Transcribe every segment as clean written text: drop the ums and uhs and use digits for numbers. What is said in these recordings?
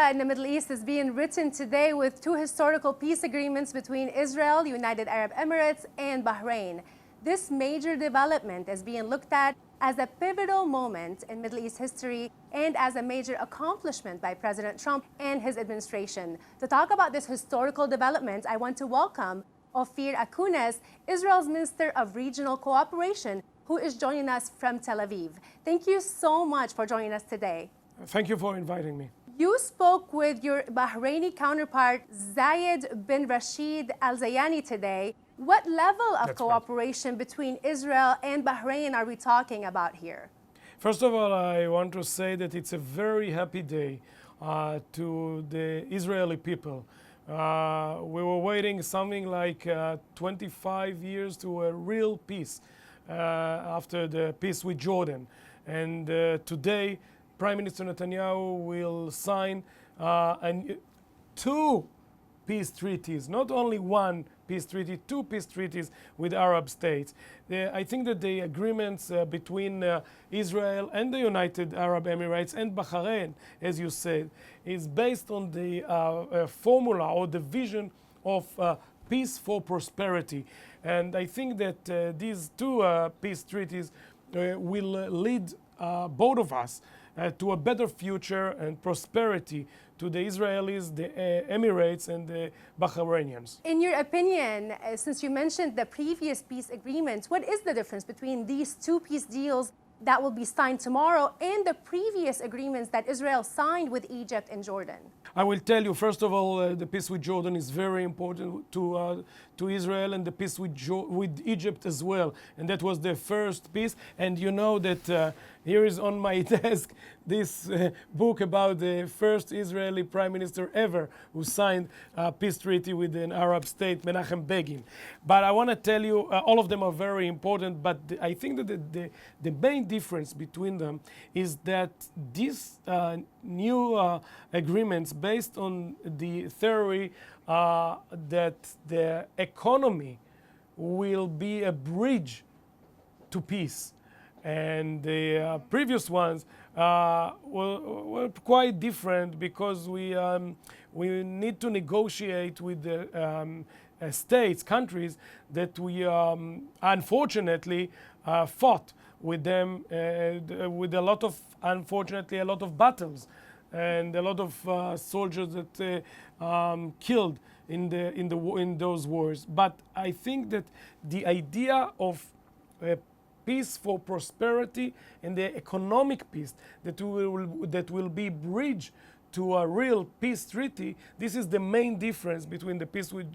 era in the Middle East is being written today with two historical peace agreements between Israel, United Arab Emirates, and Bahrain. This major development is being looked at as a pivotal moment in Middle East history and as a major accomplishment by President Trump and his administration. To talk about this historical development, I want to welcome Ofir Akunis, Israel's Minister of Regional Cooperation, who is joining us from Tel Aviv. Thank you so much for joining us today. Thank you for inviting me. You spoke with your Bahraini counterpart, Zayed bin Rashid Al Zayani, today. What level of cooperation between Israel and Bahrain are we talking about here? First of all, I want to say that it's a very happy day to the Israeli people. We were waiting something like 25 years to a real peace after the peace with Jordan. And today, Prime Minister Netanyahu will sign two peace treaties, not only one peace treaty, two peace treaties with Arab states. I think that the agreements between Israel and the United Arab Emirates and Bahrain, as you said, is based on the formula or the vision of peace for prosperity. And I think that these two peace treaties will lead both of us to a better future and prosperity to the Israelis, the Emirates, and the Bahrainians. In your opinion, since you mentioned the previous peace agreements, what is the difference between these two peace deals that will be signed tomorrow and the previous agreements that Israel signed with Egypt and Jordan? I will tell you, first of all, the peace with Jordan is very important to Israel, and the peace with Egypt as well. And that was the first peace. And you know that here is on my desk this book about the first Israeli prime minister ever who signed a peace treaty with an Arab state, Menachem Begin. But I want to tell you, all of them are very important, but I think that the main difference between them is that these new agreements based on the theory that the economy will be a bridge to peace. And the previous ones were quite different because we need to negotiate with the states, countries that we unfortunately fought with them with a lot of, unfortunately, a lot of battles and a lot of soldiers that killed in those wars. But I think that the idea of peace for prosperity and the economic peace that will be bridge to a real peace treaty, this is the main difference between the peace with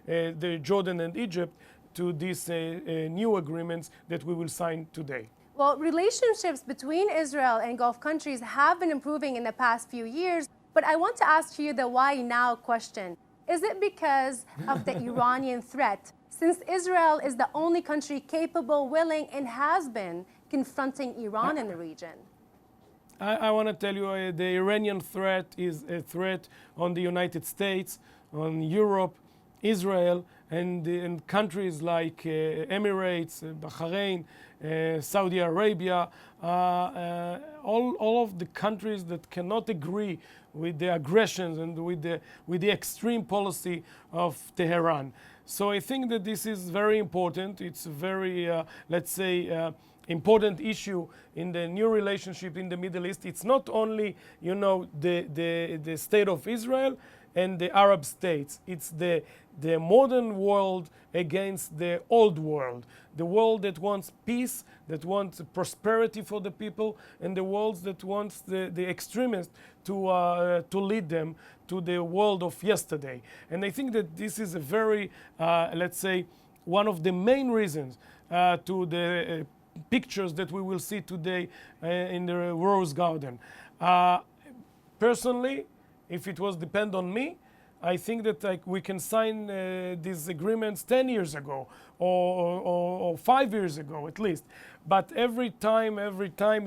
the Jordan and Egypt to these new agreements that we will sign today. Well, relationships between Israel and Gulf countries have been improving in the past few years, but I want to ask you the why now question. Is it because of the Iranian threat? Since Israel is the only country capable, willing, and has been confronting Iran in the region. I want to tell you the Iranian threat is a threat on the United States, on Europe, Israel, and countries like Emirates, Bahrain, Saudi Arabia, all of the countries that cannot agree with the aggressions and with the extreme policy of Tehran. So I think that this is very important. It's a very, let's say, important issue in the new relationship in the Middle East. It's not only, you know, the state of Israel and the Arab states. It's the modern world against the old world. The world that wants peace, that wants prosperity for the people, and the world that wants the extremists to lead them to the world of yesterday. And I think that this is a very, let's say, one of the main reasons to the pictures that we will see today in the Rose Garden. Personally, if it was depend on me, I think that we can sign these agreements 10 years ago or 5 years ago at least. But every time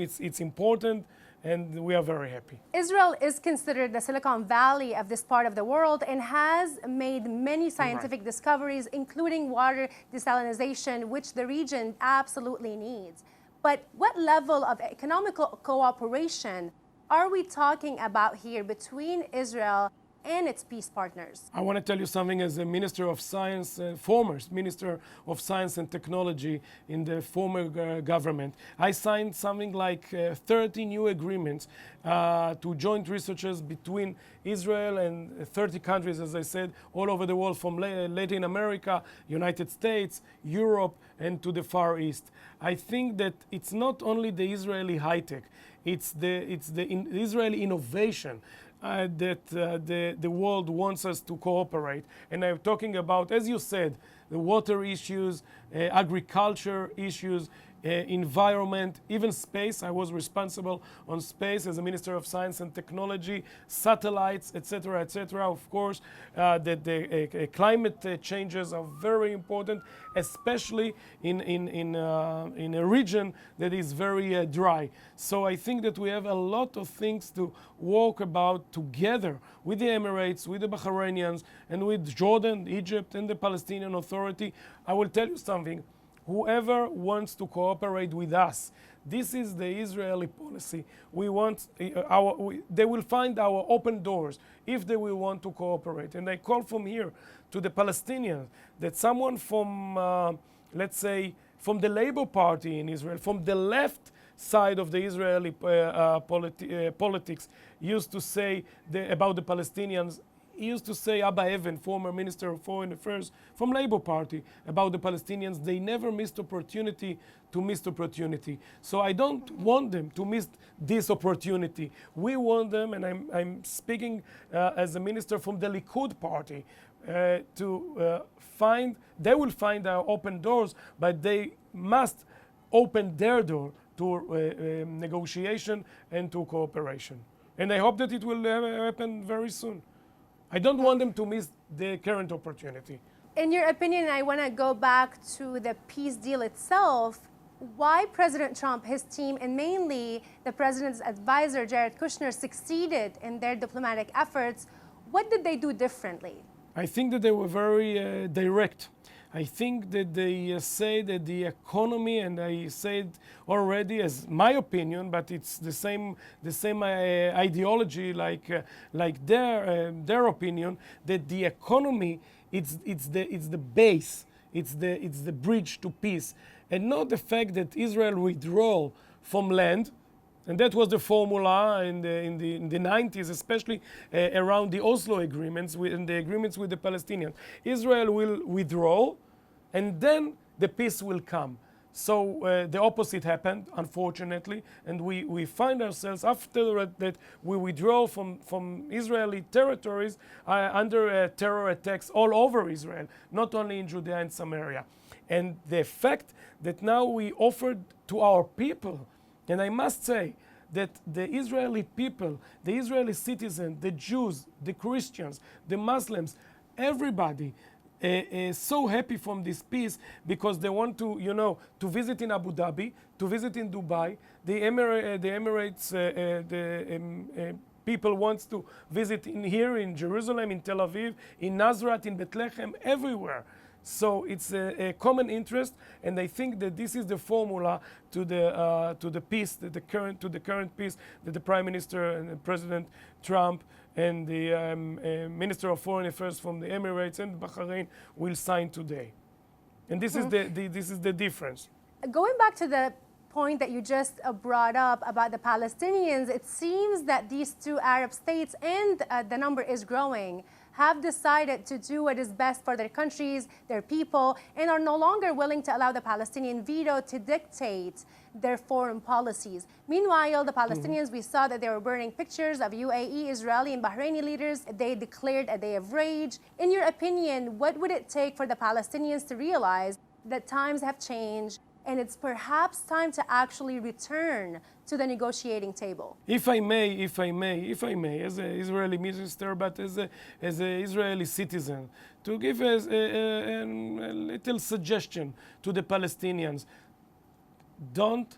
it's important, and we are very happy. Israel is considered the Silicon Valley of this part of the world and has made many scientific discoveries, including water desalination, which the region absolutely needs. But what level of economic cooperation are we talking about here between Israel and its peace partners? I want to tell you something as a Minister of Science, former Minister of Science and Technology in the former government. I signed something like 30 new agreements to joint researches between Israel and 30 countries, as I said, all over the world, from Latin America, United States, Europe, and to the Far East. I think that it's not only the Israeli high-tech, it's the Israeli innovation that the world wants us to cooperate. And I'm talking about, as you said, the water issues, agriculture issues, environment, even space. I was responsible on space as a Minister of Science and Technology, satellites, etc., etc. Of course, the climate changes are very important, especially in a region that is very dry. So I think that we have a lot of things to work about together with the Emirates, with the Bahrainians, and with Jordan, Egypt, and the Palestinian Authority. I will tell you something. Whoever wants to cooperate with us, this is the Israeli policy. We want they will find our open doors if they will want to cooperate. And I call from here to the Palestinians that someone from, let's say, from the Labour Party in Israel, from the left side of the Israeli politics, used to say about the Palestinians. He used to say, Abba Evan, former Minister of Foreign Affairs from Labour Party, about the Palestinians, they never missed opportunity to miss opportunity. So I don't want them to miss this opportunity. We want them, and I'm speaking as a minister from the Likud Party, they will find our open doors, but they must open their door to negotiation and to cooperation. And I hope that it will happen very soon. I don't want them to miss the current opportunity. In your opinion, I want to go back to the peace deal itself. Why President Trump, his team, and mainly the president's advisor, Jared Kushner, succeeded in their diplomatic efforts? What did they do differently? I think that they were very direct. I think that they say that the economy, and I said already as my opinion, but it's the same ideology like their opinion, that the economy it's the base, it's the bridge to peace, and not the fact that Israel withdrew from land. And that was the formula in the 90s, especially around the Oslo agreements and the agreements with the Palestinians. Israel will withdraw, and then the peace will come. So the opposite happened, unfortunately, and we find ourselves, after that we withdraw from Israeli territories, under terror attacks all over Israel, not only in Judea and Samaria. And the fact that now we offered to our people, and I must say that the Israeli people, the Israeli citizens, the Jews, the Christians, the Muslims, everybody is so happy from this peace, because they want to, to visit in Abu Dhabi, to visit in Dubai. The Emirates, people wants to visit here in Jerusalem, in Tel Aviv, in Nazareth, in Bethlehem, everywhere. So it's a common interest, and I think that this is the formula to the peace, to the current peace that the Prime Minister and President Trump and the Minister of Foreign Affairs from the Emirates and Bahrain will sign today. And this is the difference. Going back to the point that you just brought up about the Palestinians, it seems that these two Arab states, and the number is growing, have decided to do what is best for their countries, their people, and are no longer willing to allow the Palestinian veto to dictate their foreign policies. Meanwhile, the Palestinians, we saw that they were burning pictures of UAE, Israeli, and Bahraini leaders. They declared a day of rage. In your opinion, what would it take for the Palestinians to realize that times have changed and it's perhaps time to actually return to the negotiating table? If I may, as an Israeli minister, but as an Israeli citizen, to give a little suggestion to the Palestinians: don't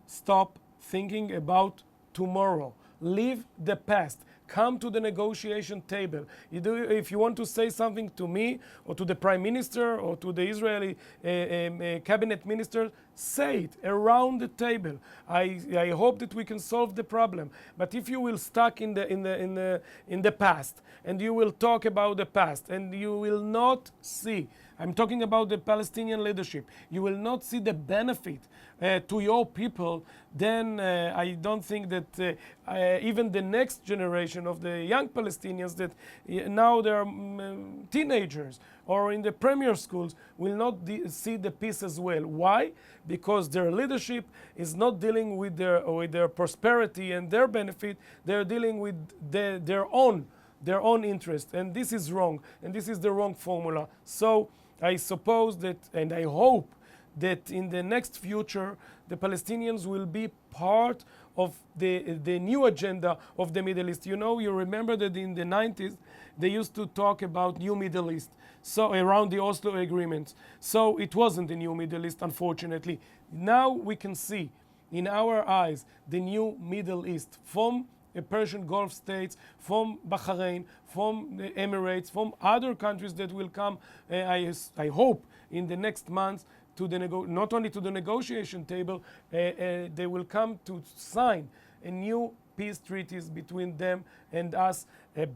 stop thinking about tomorrow. Leave the past. Come to the negotiation table. If you want to say something to me or to the Prime Minister or to the Israeli cabinet minister, say it around the table. I hope that we can solve the problem. But if you will stuck in the past, and you will talk about the past, and you will not see, I'm talking about the Palestinian leadership, you will not see the benefit to your people, then I don't think that even the next generation of the young Palestinians that now they are teenagers or in the premier schools will not see the peace as well. Why? Because their leadership is not dealing with their prosperity and their benefit. They're dealing with their own interest, and this is wrong, and this is the wrong formula. So I suppose that, and I hope that in the next future, the Palestinians will be part of the new agenda of the Middle East. You know, you remember that in the 90s, they used to talk about new Middle East, so around the Oslo agreements. So it wasn't the new Middle East, unfortunately. Now we can see in our eyes the new Middle East from the Persian Gulf states, from Bahrain, from the Emirates, from other countries that will come, I hope, in the next months, to the not only to the negotiation table, they will come to sign a new peace treaties between them and us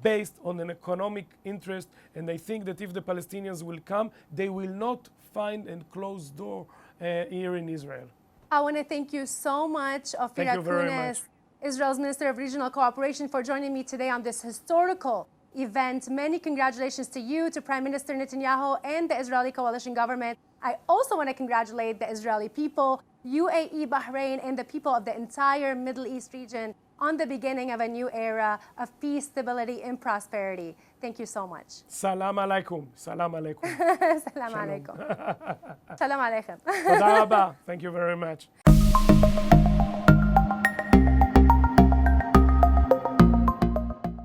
based on an economic interest. And I think that if the Palestinians will come, they will not find a closed door here in Israel. I want to thank you so much, Ofir Akunis, Israel's Minister of Regional Cooperation, for joining me today on this historical event. Many congratulations to you, to Prime Minister Netanyahu and the Israeli coalition government. I also want to congratulate the Israeli people, UAE, Bahrain, and the people of the entire Middle East region on the beginning of a new era of peace, stability, and prosperity. Thank you so much. Salam alaikum. Salam alaikum. Salam alaikum. Salam alaikum. Toda rabba. Thank you very much.